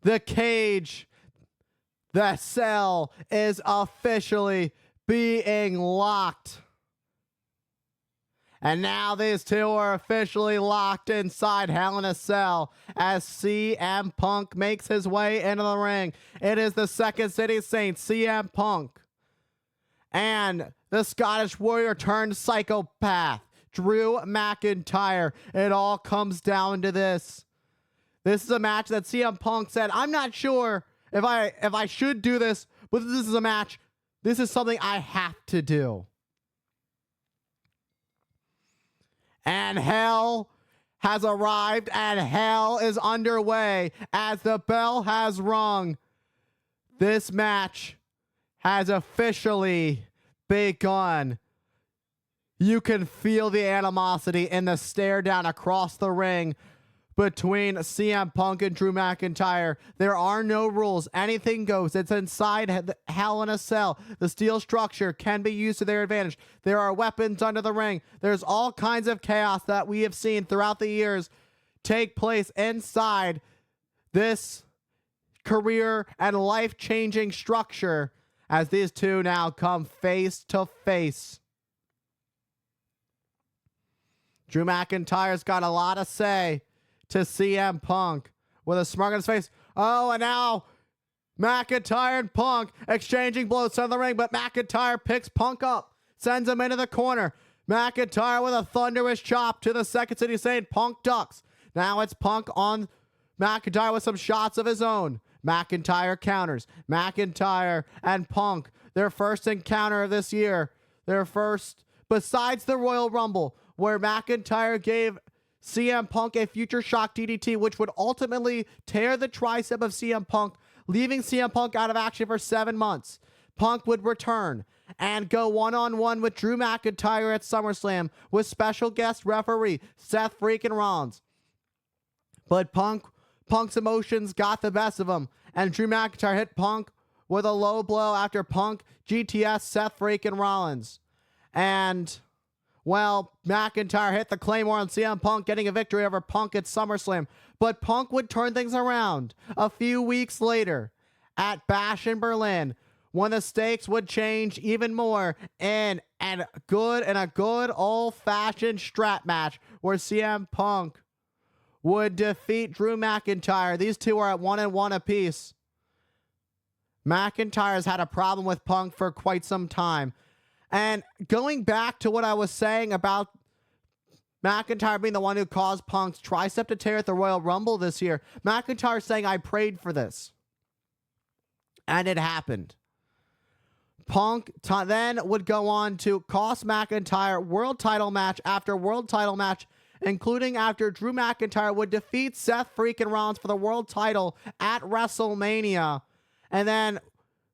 The cage, the cell is officially being locked. And now these two are officially locked inside Hell in a Cell as CM Punk makes his way into the ring. It is the Second City Saint, CM Punk, and the Scottish Warrior turned psychopath, Drew McIntyre. It all comes down to this. This is a match that CM Punk said, I'm not sure if I should do this, but this is a match. This is something I have to do. And Hell has arrived, and Hell is underway as the bell has rung. This match has officially begun. You can feel the animosity in the stare down across the ring between CM Punk and Drew McIntyre. There are no rules. Anything goes. It's inside Hell in a Cell. The steel structure can be used to their advantage. There are weapons under the ring. There's all kinds of chaos that we have seen throughout the years take place inside this career and life-changing structure as these two now come face to face. Drew McIntyre's got a lot to say to CM Punk with a smirk on his face. Oh, and now McIntyre and Punk exchanging blows on the ring, but McIntyre picks Punk up, sends him into the corner. McIntyre with a thunderous chop to the Second City Saint. Punk ducks. Now it's Punk on McIntyre with some shots of his own. McIntyre counters. McIntyre and Punk, their first encounter of this year. Their first, besides the Royal Rumble, where McIntyre gave CM Punk a future shock DDT, which would ultimately tear the tricep of CM Punk, leaving CM Punk out of action for 7 months. Punk would return and go one-on-one with Drew McIntyre at SummerSlam with special guest referee Seth freaking Rollins. But Punk's emotions got the best of him, and Drew McIntyre hit Punk with a low blow after Punk GTS Seth freaking Rollins. And well, McIntyre hit the Claymore on CM Punk, getting a victory over Punk at SummerSlam. But Punk would turn things around a few weeks later at Bash in Berlin, when the stakes would change even more in a good old-fashioned strap match where CM Punk would defeat Drew McIntyre. These two are at 1-1 apiece. McIntyre's had a problem with Punk for quite some time. And going back to what I was saying about McIntyre being the one who caused Punk's tricep to tear at the Royal Rumble this year, McIntyre saying, I prayed for this. And it happened. Punk then would go on to cost McIntyre world title match after world title match, including after Drew McIntyre would defeat Seth freaking Rollins for the world title at WrestleMania. And then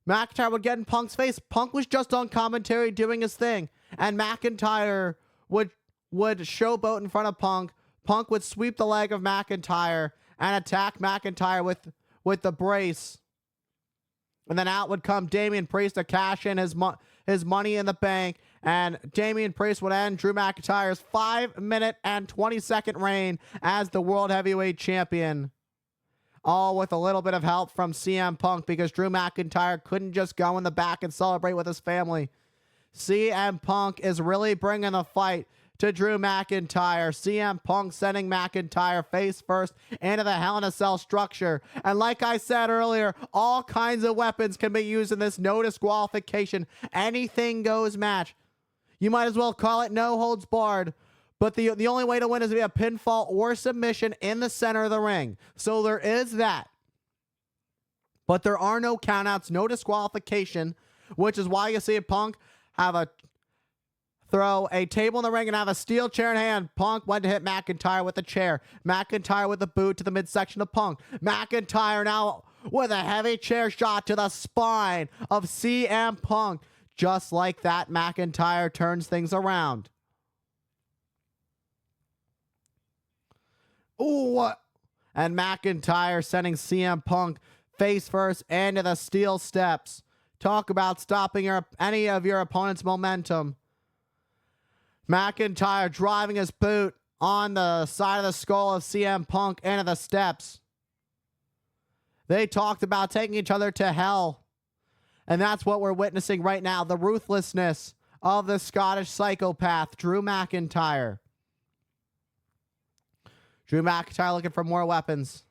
McIntyre would get in Punk's face. Punk was just on commentary doing his thing. And McIntyre would showboat in front of Punk. Punk would sweep the leg of McIntyre and attack McIntyre with the brace. And then out would come Damian Priest to cash in his money in the bank. And Damian Priest would end Drew McIntyre's 5-minute and 20-second reign as the World Heavyweight Champion. All with a little bit of help from CM Punk, because Drew McIntyre couldn't just go in the back and celebrate with his family. CM Punk is really bringing the fight to Drew McIntyre. CM Punk sending McIntyre face first into the Hell in a Cell structure. And like I said earlier, all kinds of weapons can be used in this no disqualification, anything goes match. You might as well call it no holds barred. But the only way to win is to be a pinfall or submission in the center of the ring. So there is that. But there are no countouts, no disqualification, which is why you see Punk throw a table in the ring and have a steel chair in hand. Punk went to hit McIntyre with the chair. McIntyre with the boot to the midsection of Punk. McIntyre now with a heavy chair shot to the spine of CM Punk. Just like that, McIntyre turns things around. Ooh, what? And McIntyre sending CM Punk face first into the steel steps. Talk about stopping any of your opponent's momentum. McIntyre driving his boot on the side of the skull of CM Punk into the steps. They talked about taking each other to hell. And that's what we're witnessing right now. The ruthlessness of the Scottish psychopath, Drew McIntyre. Drew McIntyre looking for more weapons.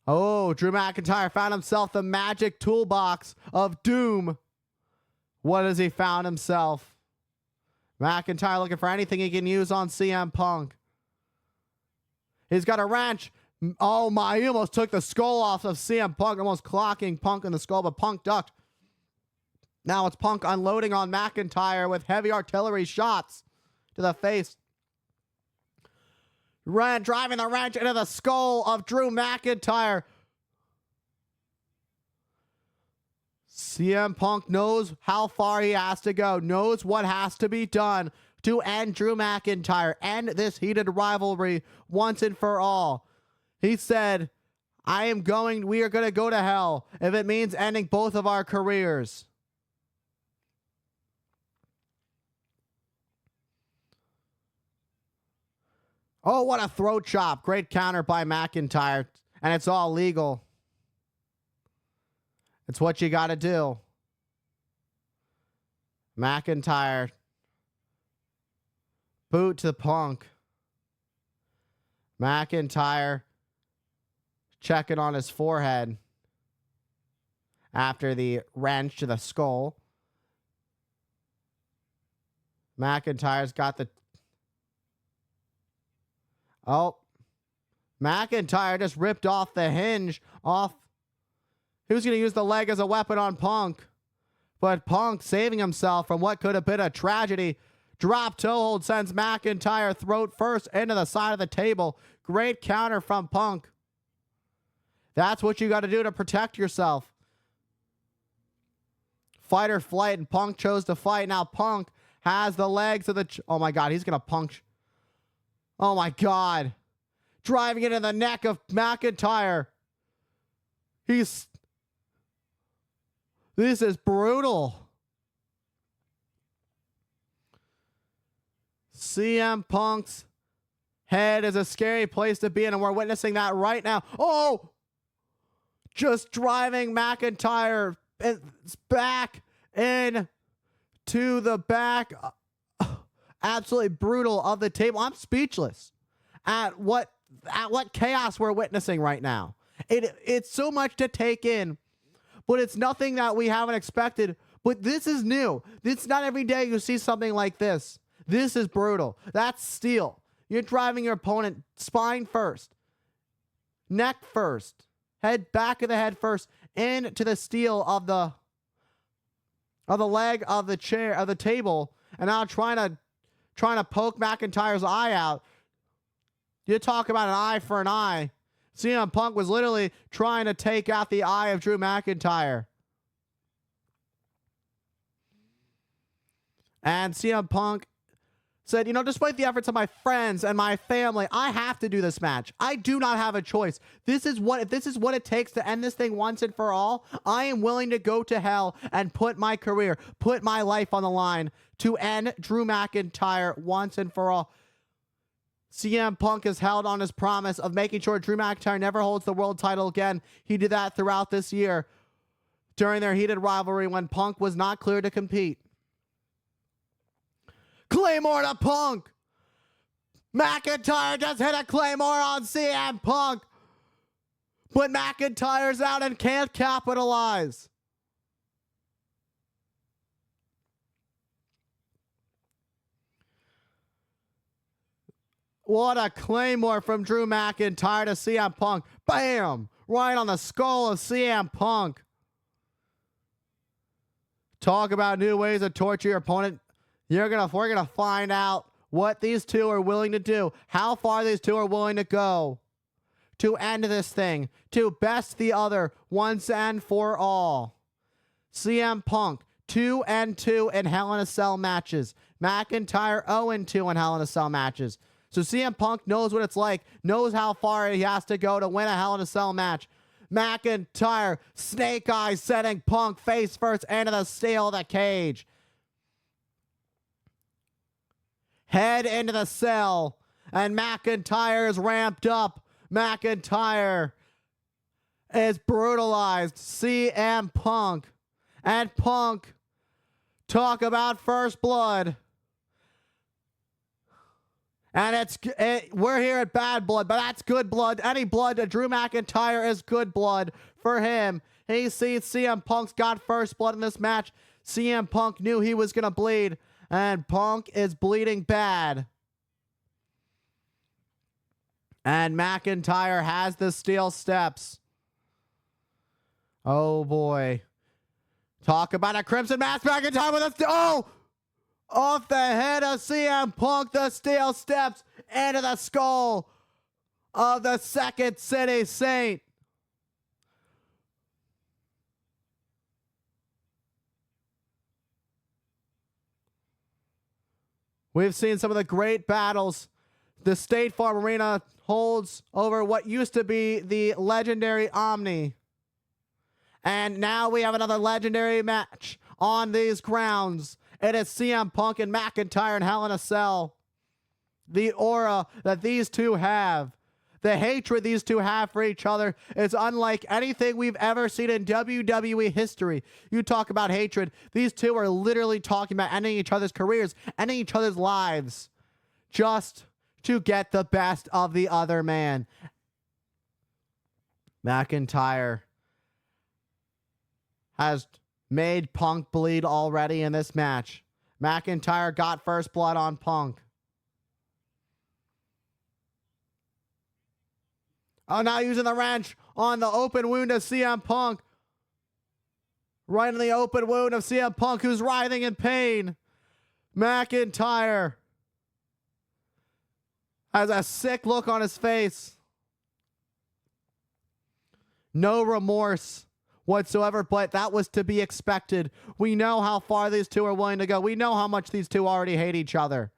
Oh, Drew McIntyre found himself the magic toolbox of doom. What has he found himself? McIntyre looking for anything he can use on CM Punk. He's got a wrench. Oh my, he almost took the skull off of CM Punk, almost clocking Punk in the skull, but Punk ducked. Now it's Punk unloading on McIntyre with heavy artillery shots to the face. Driving the wrench into the skull of Drew McIntyre. CM Punk knows how far he has to go, knows what has to be done to end Drew McIntyre, end this heated rivalry once and for all. He said, we are going to go to hell if it means ending both of our careers. Oh, what a throat chop. Great counter by McIntyre. And it's all legal. It's what you got to do. McIntyre. Boot to Punk. McIntyre checking on his forehead after the wrench to the skull. McIntyre's got the... Oh, McIntyre just ripped off the hinge off. He was going to use the leg as a weapon on Punk. But Punk, saving himself from what could have been a tragedy, drop toe hold sends McIntyre throat first into the side of the table. Great counter from Punk. That's what you got to do to protect yourself. Fight or flight, and Punk chose to fight. Now Punk has the legs of the... Oh my God, he's going to punch... Oh my God. Driving it in the neck of McIntyre. This is brutal. CM Punk's head is a scary place to be in, and we're witnessing that right now. Oh! Just driving McIntyre back in to the back. Absolutely brutal of the table. I'm speechless at what chaos we're witnessing right now. It's so much to take in, but it's nothing that we haven't expected. But this is new. It's not every day you see something like this. This is brutal. That's steel. You're driving your opponent spine first, neck first, back of the head first, into the steel of the leg of the chair of the table, and now trying to poke McIntyre's eye out. You talk about an eye for an eye. CM Punk was literally trying to take out the eye of Drew McIntyre. And CM Punk said, despite the efforts of my friends and my family, I have to do this match. I do not have a choice. If this is what it takes to end this thing once and for all, I am willing to go to hell and put my career, put my life on the line to end Drew McIntyre once and for all. CM Punk has held on his promise of making sure Drew McIntyre never holds the world title again. He did that throughout this year during their heated rivalry when Punk was not cleared to compete. Claymore to Punk. McIntyre just hit a Claymore on CM Punk. But McIntyre's out and can't capitalize. What a Claymore from Drew McIntyre to CM Punk. Bam! Right on the skull of CM Punk. Talk about new ways to torture your opponent. We're gonna find out what these two are willing to do, how far these two are willing to go to end this thing, to best the other once and for all. CM Punk 2-2 in Hell in a Cell matches. McIntyre 0-2 in Hell in a Cell matches. So CM Punk knows what it's like, knows how far he has to go to win a Hell in a Cell match. McIntyre, snake eyes, setting Punk face first into the steel of the cage. Head into the cell, and McIntyre is ramped up. McIntyre is brutalized CM Punk. And Punk, talk about first blood. And we're here at bad blood, but that's good blood. Any blood to Drew McIntyre is good blood for him. He sees CM Punk's got first blood in this match. CM Punk knew he was going to bleed, and Punk is bleeding bad. And McIntyre has the steel steps. Oh, boy. Talk about a Crimson Mask. McIntyre with a... Off the head of CM Punk, the steel steps into the skull of the Second City Saint. We've seen some of the great battles the State Farm Arena holds over what used to be the legendary Omni. And now we have another legendary match on these grounds. It is CM Punk and McIntyre in Hell in a Cell. The aura that these two have, the hatred these two have for each other is unlike anything we've ever seen in WWE history. You talk about hatred. These two are literally talking about ending each other's careers, ending each other's lives, just to get the best of the other man. McIntyre has made Punk bleed already in this match. McIntyre got first blood on Punk. Oh, now using the wrench on the open wound of CM Punk. Right in the open wound of CM Punk, who's writhing in pain. McIntyre has a sick look on his face. No remorse whatsoever, but that was to be expected. We know how far these two are willing to go. We know how much these two already hate each other.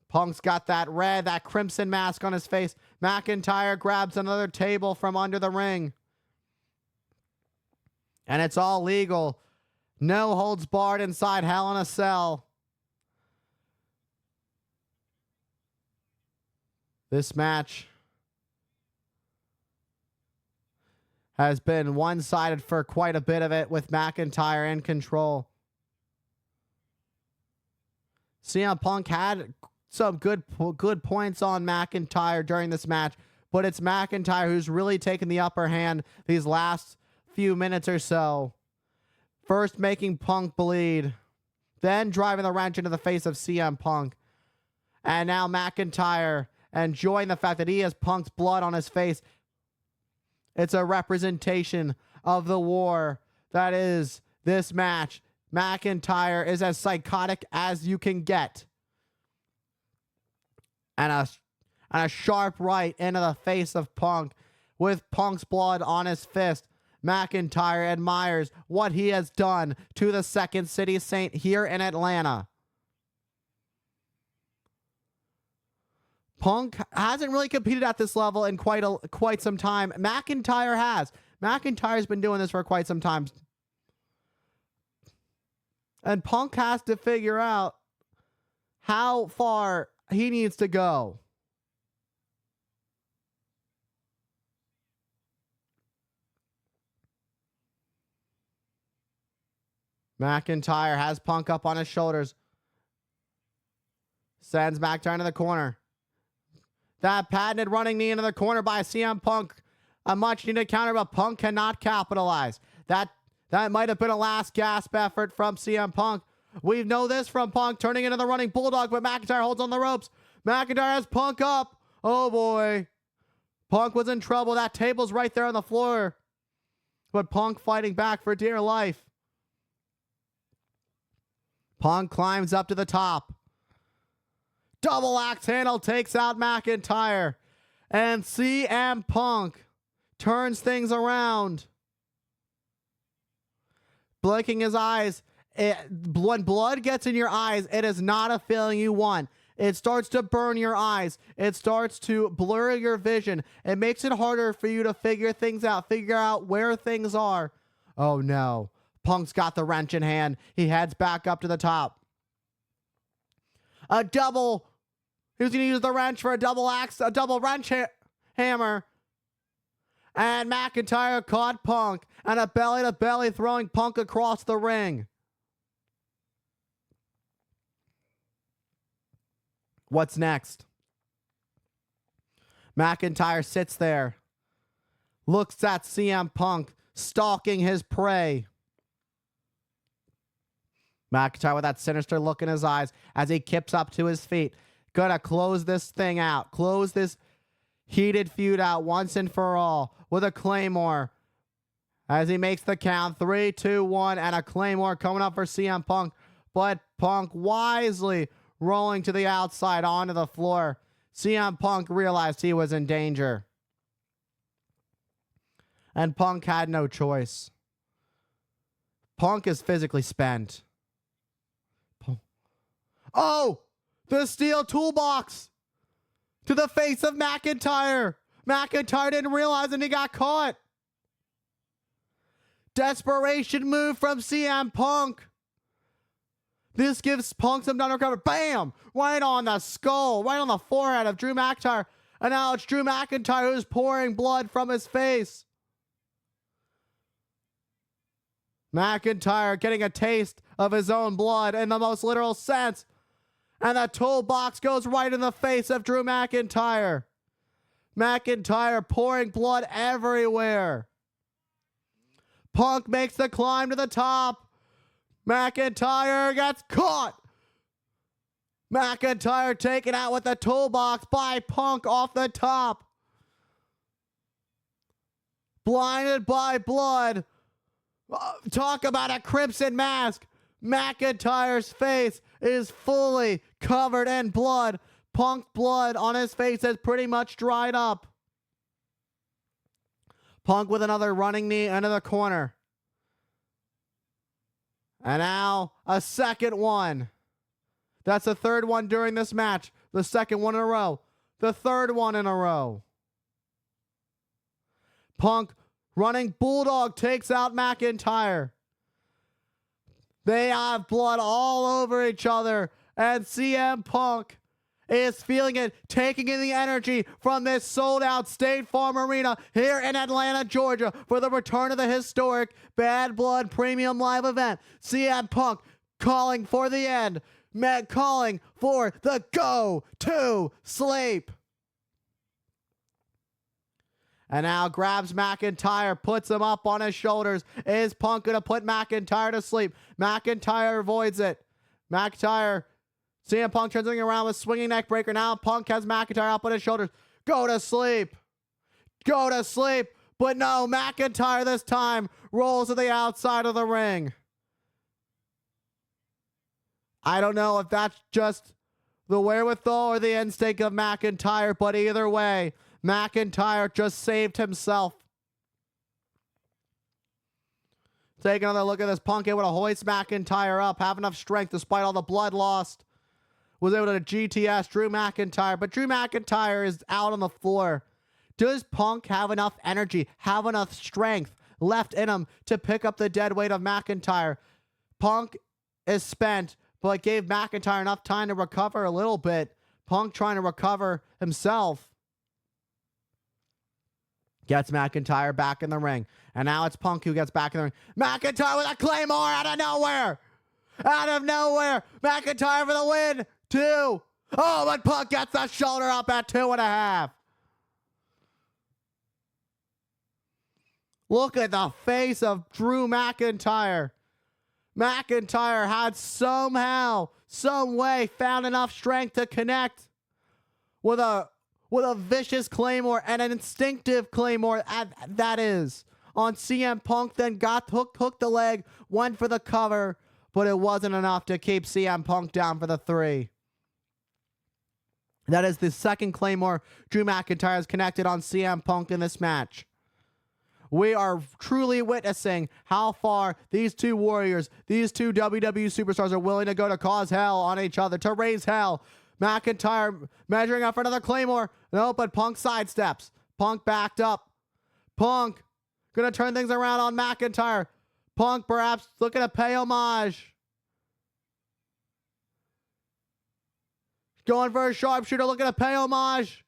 Punk's got that crimson mask on his face. McIntyre grabs another table from under the ring. And it's all legal. No holds barred inside Hell in a Cell. This match has been one-sided for quite a bit of it, with McIntyre in control. CM Punk had some good points on McIntyre during this match, but it's McIntyre who's really taken the upper hand these last few minutes or so. First making Punk bleed, then driving the wrench into the face of CM Punk. And now McIntyre enjoying the fact that he has Punk's blood on his face. It's a representation of the war that is this match. McIntyre is as psychotic as you can get. And a sharp right into the face of Punk with Punk's blood on his fist. McIntyre admires what he has done to the Second City Saint here in Atlanta. Punk hasn't really competed at this level in quite some time. McIntyre has. McIntyre's been doing this for quite some time. And Punk has to figure out how far he needs to go. McIntyre has Punk up on his shoulders. Sends McIntyre into the corner. That patented running knee into the corner by CM Punk. A much needed counter, but Punk cannot capitalize. That might have been a last gasp effort from CM Punk. We know this from Punk turning into the running bulldog, but McIntyre holds on the ropes. McIntyre has Punk up. Oh boy. Punk was in trouble. That table's right there on the floor. But Punk fighting back for dear life. Punk climbs up to the top. Double axe handle takes out McIntyre. And CM Punk turns things around. Blinking his eyes. When blood gets in your eyes, it is not a feeling you want. It starts to burn your eyes. It starts to blur your vision. It makes it harder for you to figure things out, figure out where things are. Oh no. Punk's got the wrench in hand. He heads back up to the top. He was going to use the wrench for a double axe, a double wrench hammer. And McIntyre caught Punk and a belly-to-belly throwing Punk across the ring. What's next? McIntyre sits there, looks at CM Punk, stalking his prey. McIntyre with that sinister look in his eyes as he kips up to his feet. Gonna close this thing out. Close this heated feud out once and for all with a Claymore. As he makes the count. 3, 2, 1. And a Claymore coming up for CM Punk. But Punk wisely rolling to the outside onto the floor. CM Punk realized he was in danger. And Punk had no choice. Punk is physically spent. Oh! The steel toolbox! To the face of McIntyre! McIntyre didn't realize and he got caught. Desperation move from CM Punk. This gives Punk some time to recover. Bam! Right on the skull, right on the forehead of Drew McIntyre. And now it's Drew McIntyre who's pouring blood from his face. McIntyre getting a taste of his own blood in the most literal sense. And the toolbox goes right in the face of Drew McIntyre. McIntyre pouring blood everywhere. Punk makes the climb to the top. McIntyre gets caught. McIntyre taken out with the toolbox by Punk off the top. Blinded by blood. Talk about a crimson mask. McIntyre's face is fully covered in blood. Punk's blood on his face has pretty much dried up. Punk with another running knee into the corner. And now a second one. That's the third one during this match. The second one in a row. The third one in a row. Punk running bulldog takes out McIntyre. They have blood all over each other. And CM Punk is feeling it, taking in the energy from this sold-out State Farm Arena here in Atlanta, Georgia for the return of the historic Bad Blood Premium Live event. CM Punk calling for the end. Calling for the go to sleep. And now grabs McIntyre, puts him up on his shoulders. Is Punk going to put McIntyre to sleep? McIntyre avoids it. McIntyre, CM Punk turning around with swinging neck breaker. Now Punk has McIntyre up on his shoulders. Go to sleep. Go to sleep. But no, McIntyre this time rolls to the outside of the ring. I don't know if that's just the wherewithal or the instinct of McIntyre, but either way, McIntyre just saved himself. Take another look at this. Punk able to hoist McIntyre up, have enough strength despite all the blood lost. Was able to GTS Drew McIntyre, but Drew McIntyre is out on the floor. Does Punk have enough energy, have enough strength left in him to pick up the dead weight of McIntyre? Punk is spent, but gave McIntyre enough time to recover a little bit. Punk trying to recover himself. Gets McIntyre back in the ring. And now it's Punk who gets back in the ring. McIntyre with a Claymore out of nowhere. Out of nowhere. McIntyre for the win. 2. Oh, but Punk gets the shoulder up at 2.5. Look at the face of Drew McIntyre. McIntyre had somehow, some way found enough strength to connect with a vicious Claymore and an instinctive Claymore, that is, on CM Punk, then got hooked the leg, went for the cover, but it wasn't enough to keep CM Punk down for the 3. That is the second Claymore Drew McIntyre has connected on CM Punk in this match. We are truly witnessing how far these two warriors, these two WWE superstars are willing to go to cause hell on each other, to raise hell. McIntyre measuring up for another Claymore. No, but Punk sidesteps. Punk backed up. Punk gonna turn things around on McIntyre. Punk perhaps looking to pay homage. Going for a sharpshooter, looking to pay homage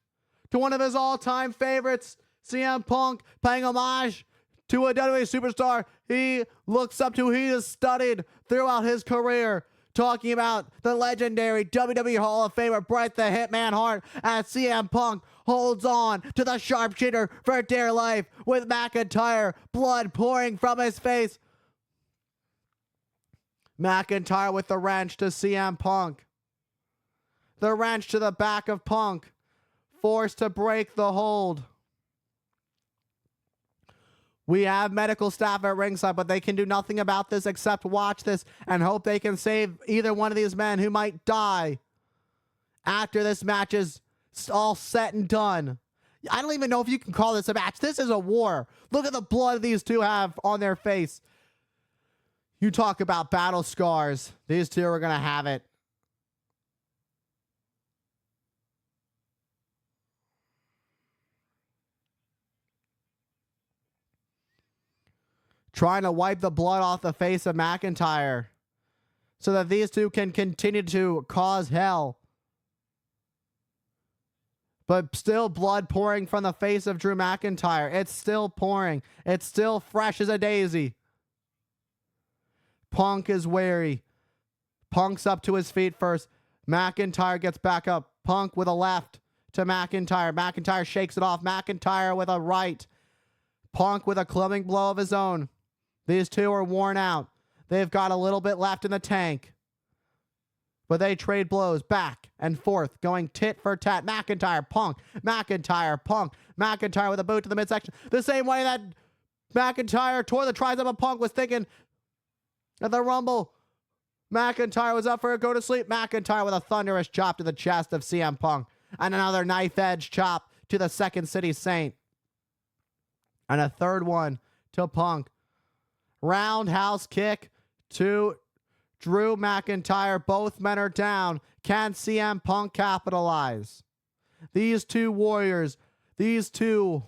to one of his all-time favorites, CM Punk paying homage to a WWE superstar he looks up to, he has studied throughout his career, talking about the legendary WWE Hall of Famer Bret the Hitman Hart, as CM Punk holds on to the sharpshooter for dear life with McIntyre, blood pouring from his face. McIntyre with the wrench to CM Punk. The wrench to the back of Punk, forced to break the hold. We have medical staff at ringside, but they can do nothing about this except watch this and hope they can save either one of these men who might die after this match is all set and done. I don't even know if you can call this a match. This is a war. Look at the blood these two have on their face. You talk about battle scars. These two are going to have it. Trying to wipe the blood off the face of McIntyre so that these two can continue to cause hell. But still blood pouring from the face of Drew McIntyre. It's still pouring. It's still fresh as a daisy. Punk is wary. Punk's up to his feet first. McIntyre gets back up. Punk with a left to McIntyre. McIntyre shakes it off. McIntyre with a right. Punk with a clubbing blow of his own. These two are worn out. They've got a little bit left in the tank. But they trade blows back and forth, going tit for tat. McIntyre, Punk. McIntyre, Punk. McIntyre with a boot to the midsection. The same way that McIntyre tore the tricep of Punk was thinking at the Rumble. McIntyre was up for a go to sleep. McIntyre with a thunderous chop to the chest of CM Punk. And another knife edge chop to the Second City Saint. And a third one to Punk. Roundhouse kick to Drew McIntyre. Both men are down. Can CM Punk capitalize? These two warriors, these two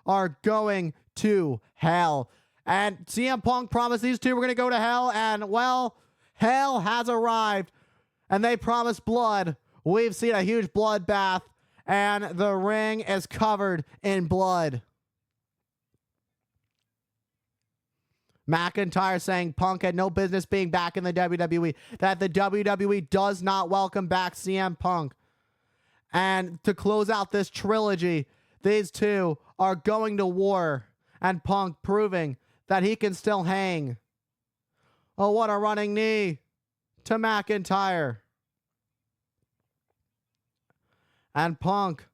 are going to hell. And CM Punk promised these two were going to go to hell. And, well, hell has arrived. And they promised blood. We've seen a huge bloodbath. And the ring is covered in blood. McIntyre saying Punk had no business being back in the WWE, that the WWE does not welcome back CM Punk. And to close out this trilogy, these two are going to war, and Punk proving that he can still hang. Oh, what a running knee to McIntyre. And Punk,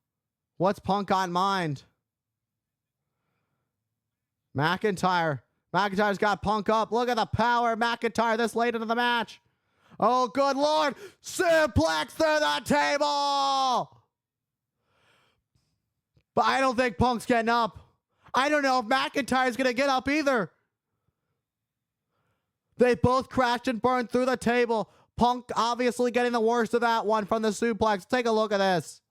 what's Punk on mind? McIntyre's got Punk up. Look at the power of McIntyre this late into the match. Oh, good Lord. Suplex through the table. But I don't think Punk's getting up. I don't know if McIntyre's going to get up either. They both crashed and burned through the table. Punk obviously getting the worst of that one from the suplex. Take a look at this.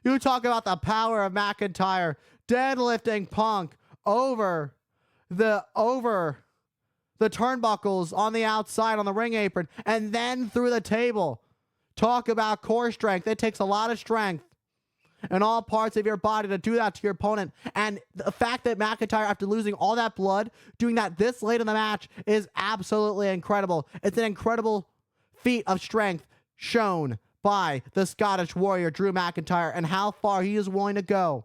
You talk about the power of McIntyre. Deadlifting Punk over the turnbuckles on the outside on the ring apron and then through the table. Talk about core strength. It takes a lot of strength in all parts of your body to do that to your opponent. And the fact that McIntyre, after losing all that blood, doing that this late in the match is absolutely incredible. It's an incredible feat of strength shown by the Scottish Warrior Drew McIntyre and how far he is willing to go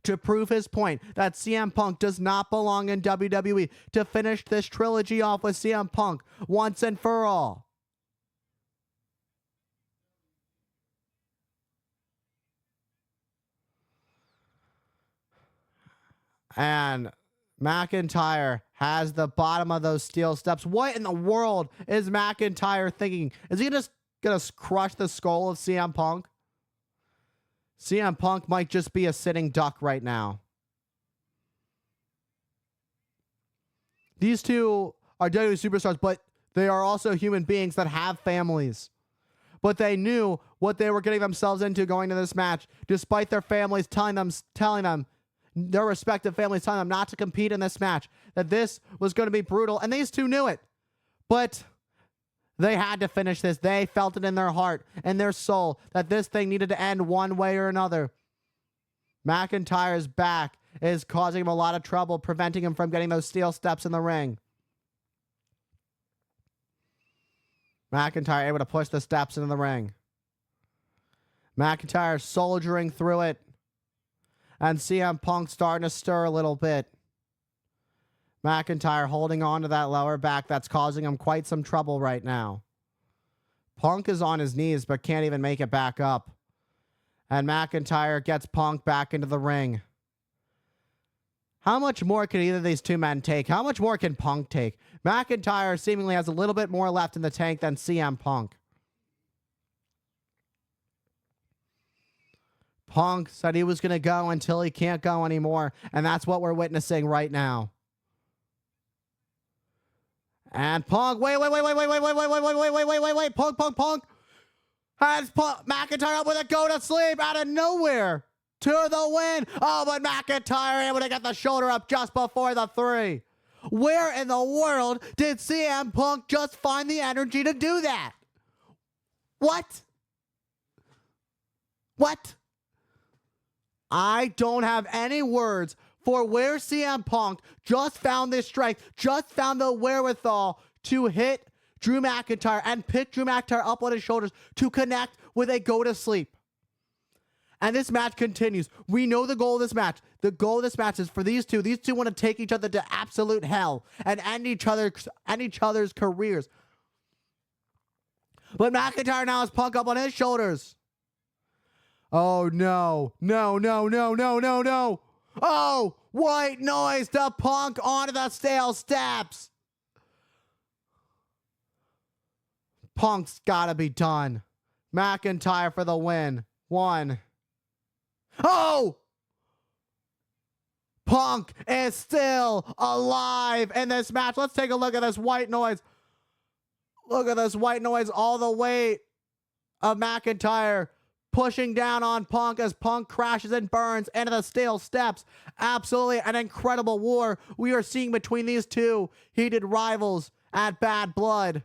to prove his point that CM Punk does not belong in WWE, to finish this trilogy off with CM Punk once and for all. And McIntyre has the bottom of those steel steps. What in the world is McIntyre thinking? Is he just going to crush the skull of CM Punk? CM Punk might just be a sitting duck right now. These two are WWE superstars, but they are also human beings that have families. But they knew what they were getting themselves into going to this match, despite their families telling them, their respective families telling them not to compete in this match, that this was going to be brutal. And these two knew it. But they had to finish this. They felt it in their heart and their soul that this thing needed to end one way or another. McIntyre's back is causing him a lot of trouble, preventing him from getting those steel steps in the ring. McIntyre able to push the steps into the ring. McIntyre soldiering through it. And CM Punk starting to stir a little bit. McIntyre holding on to that lower back that's causing him quite some trouble right now. Punk is on his knees but can't even make it back up. And McIntyre gets Punk back into the ring. How much more can either of these two men take? How much more can Punk take? McIntyre seemingly has a little bit more left in the tank than CM Punk. Punk said he was going to go until he can't go anymore, and that's what we're witnessing right now. And Punk, wait, Punk has McIntyre up with a go to sleep out of nowhere to the win. Oh, but McIntyre able to get the shoulder up just before the 3. Where in the world did CM Punk just find the energy to do that? What? I don't have any words for where CM Punk just found this strength, just found the wherewithal to hit Drew McIntyre and pick Drew McIntyre up on his shoulders to connect with a go to sleep. And this match continues. We know the goal of this match. The goal of this match is for these two. These two want to take each other to absolute hell and end each other's careers. But McIntyre now has Punk up on his shoulders. Oh, no. Oh, white noise to Punk onto the steel steps. Punk's got to be done. McIntyre for the win. 1. Oh! Punk is still alive in this match. Let's take a look at this white noise. Look at this white noise. All the weight of McIntyre pushing down on Punk as Punk crashes and burns into the steel steps. Absolutely an incredible war we are seeing between these two heated rivals at Bad Blood.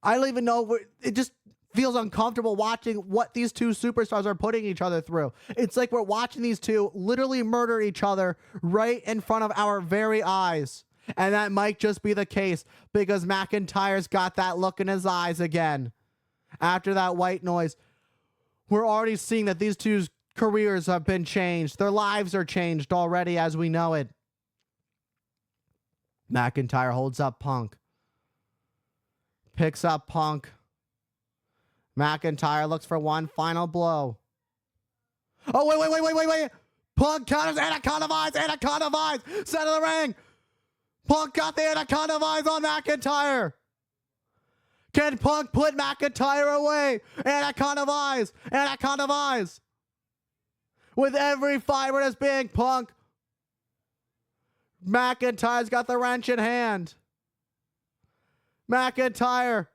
I don't even know. It just feels uncomfortable watching what these two superstars are putting each other through. It's like we're watching these two literally murder each other right in front of our very eyes. And that might just be the case because McIntyre's got that look in his eyes again. After that white noise, we're already seeing that these two's careers have been changed. Their lives are changed already as we know it. McIntyre holds up Punk. Picks up Punk. McIntyre looks for one final blow. Oh, wait. Punk counters, Anaconda Vise, center of the ring. Punk got the Anaconda Vise on McIntyre. Can Punk put McIntyre away? Anaconda Vise. With every fiber that's being Punk. McIntyre's got the wrench in hand. McIntyre.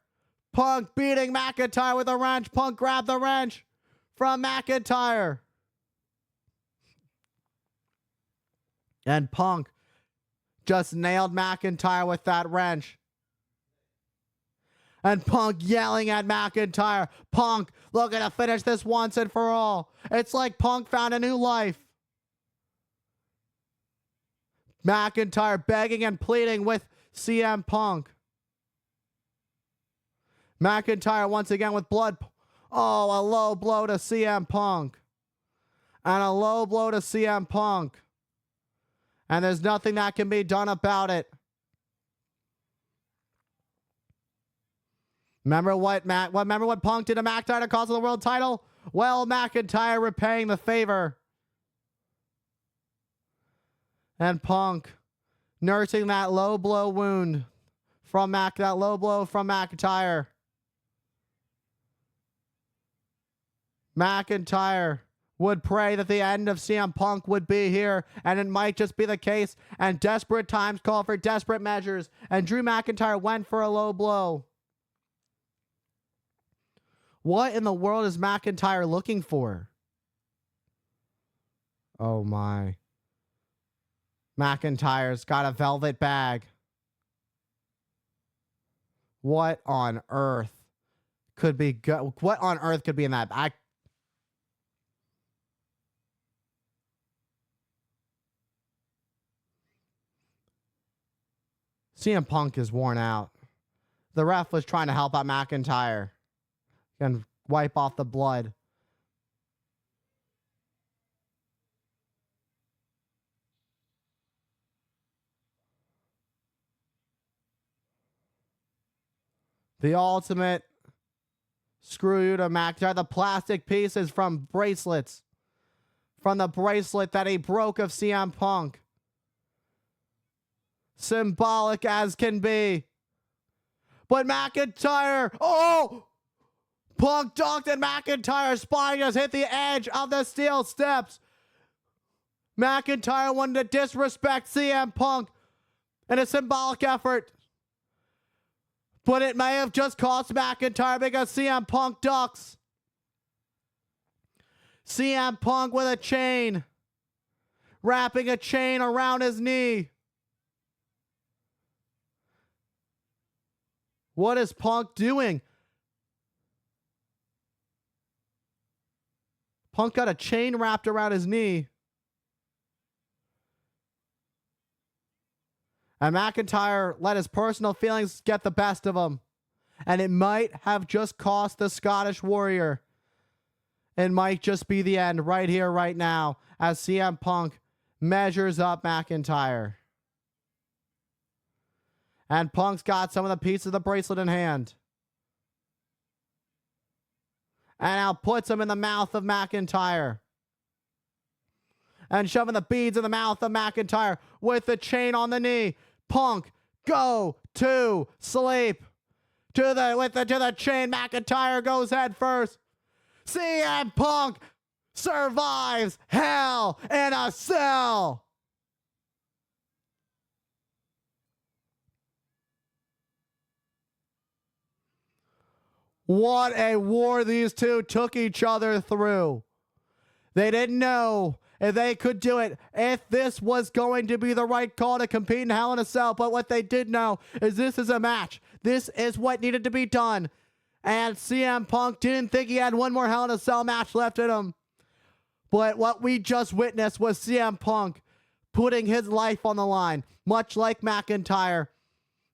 Punk beating McIntyre with a wrench. Punk grabbed the wrench from McIntyre. And Punk just nailed McIntyre with that wrench. And Punk yelling at McIntyre. Punk looking to finish this once and for all. It's like Punk found a new life. McIntyre begging and pleading with CM Punk. McIntyre once again with blood. Oh, a low blow to CM Punk. And a low blow to CM Punk. And there's nothing that can be done about it. Remember what Punk did to McIntyre to cost him the world title? Well, McIntyre repaying the favor. And Punk nursing that low blow wound from McIntyre. McIntyre would pray that the end of CM Punk would be here, and it might just be the case, and desperate times call for desperate measures, and Drew McIntyre went for a low blow. What in the world is McIntyre looking for? Oh my. McIntyre's got a velvet bag. What on earth could be good. What on earth could be in that? CM Punk is worn out. The ref was trying to help out McIntyre and wipe off the blood. The ultimate screw you to McIntyre. The plastic pieces from bracelets. From the bracelet that he broke of CM Punk. Symbolic as can be. But McIntyre, Punk ducked and McIntyre's spine just hit the edge of the steel steps. McIntyre wanted to disrespect CM Punk in a symbolic effort. But it may have just cost McIntyre because CM Punk ducks. CM Punk with a chain. Wrapping a chain around his knee. What is Punk doing? Punk got a chain wrapped around his knee. And McIntyre let his personal feelings get the best of him. And it might have just cost the Scottish Warrior. It might just be the end right here, right now, as CM Punk measures up McIntyre. And Punk's got some of the pieces of the bracelet in hand. And now puts him in the mouth of McIntyre. And shoving the beads in the mouth of McIntyre with the chain on the knee. Punk, go to sleep. To the chain. McIntyre goes head first. CM Punk survives Hell in a Cell. What a war these two took each other through. They didn't know if they could do it, if this was going to be the right call to compete in Hell in a Cell. But what they did know is this is a match. This is what needed to be done. And CM Punk didn't think he had one more Hell in a Cell match left in him. But what we just witnessed was CM Punk putting his life on the line, much like McIntyre.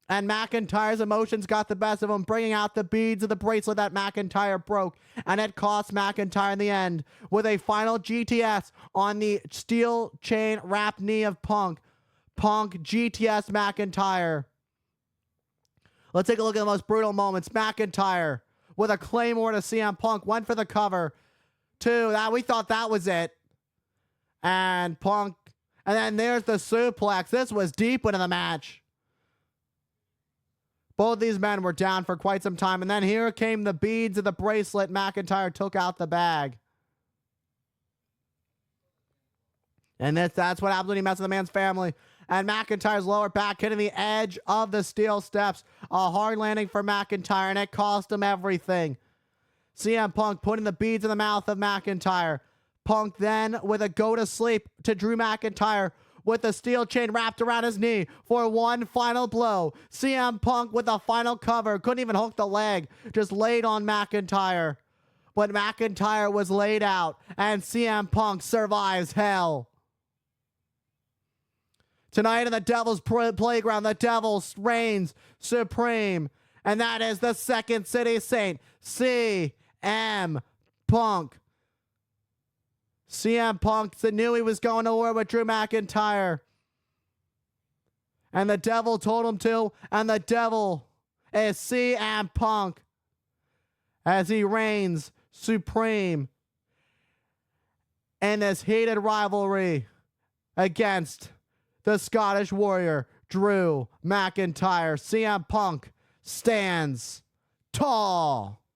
And McIntyre's emotions got the best of him, bringing out the beads of the bracelet that McIntyre broke. And it cost McIntyre in the end with a final GTS on the steel chain wrapped knee of Punk. Punk GTS McIntyre. Let's take a look at the most brutal moments. McIntyre with a claymore to CM Punk. Went for the cover. We thought that was it. And Punk. And then there's the suplex. This was deep into the match. Both these men were down for quite some time. And then here came the beads of the bracelet. McIntyre took out the bag. And that's what happens when you mess with a man's family. And McIntyre's lower back hitting the edge of the steel steps. A hard landing for McIntyre, and it cost him everything. CM Punk putting the beads in the mouth of McIntyre. Punk then with a go to sleep to Drew McIntyre with the steel chain wrapped around his knee for one final blow. CM Punk with the final cover. Couldn't even hook the leg. Just laid on McIntyre. But McIntyre was laid out, and CM Punk survives Hell. Tonight in the Devil's Playground, the Devil reigns supreme. And that is the Second City Saint, CM Punk. CM Punk knew he was going to war with Drew McIntyre. And the Devil told him to. And the Devil is CM Punk as he reigns supreme in this heated rivalry against the Scottish Warrior, Drew McIntyre. CM Punk stands tall.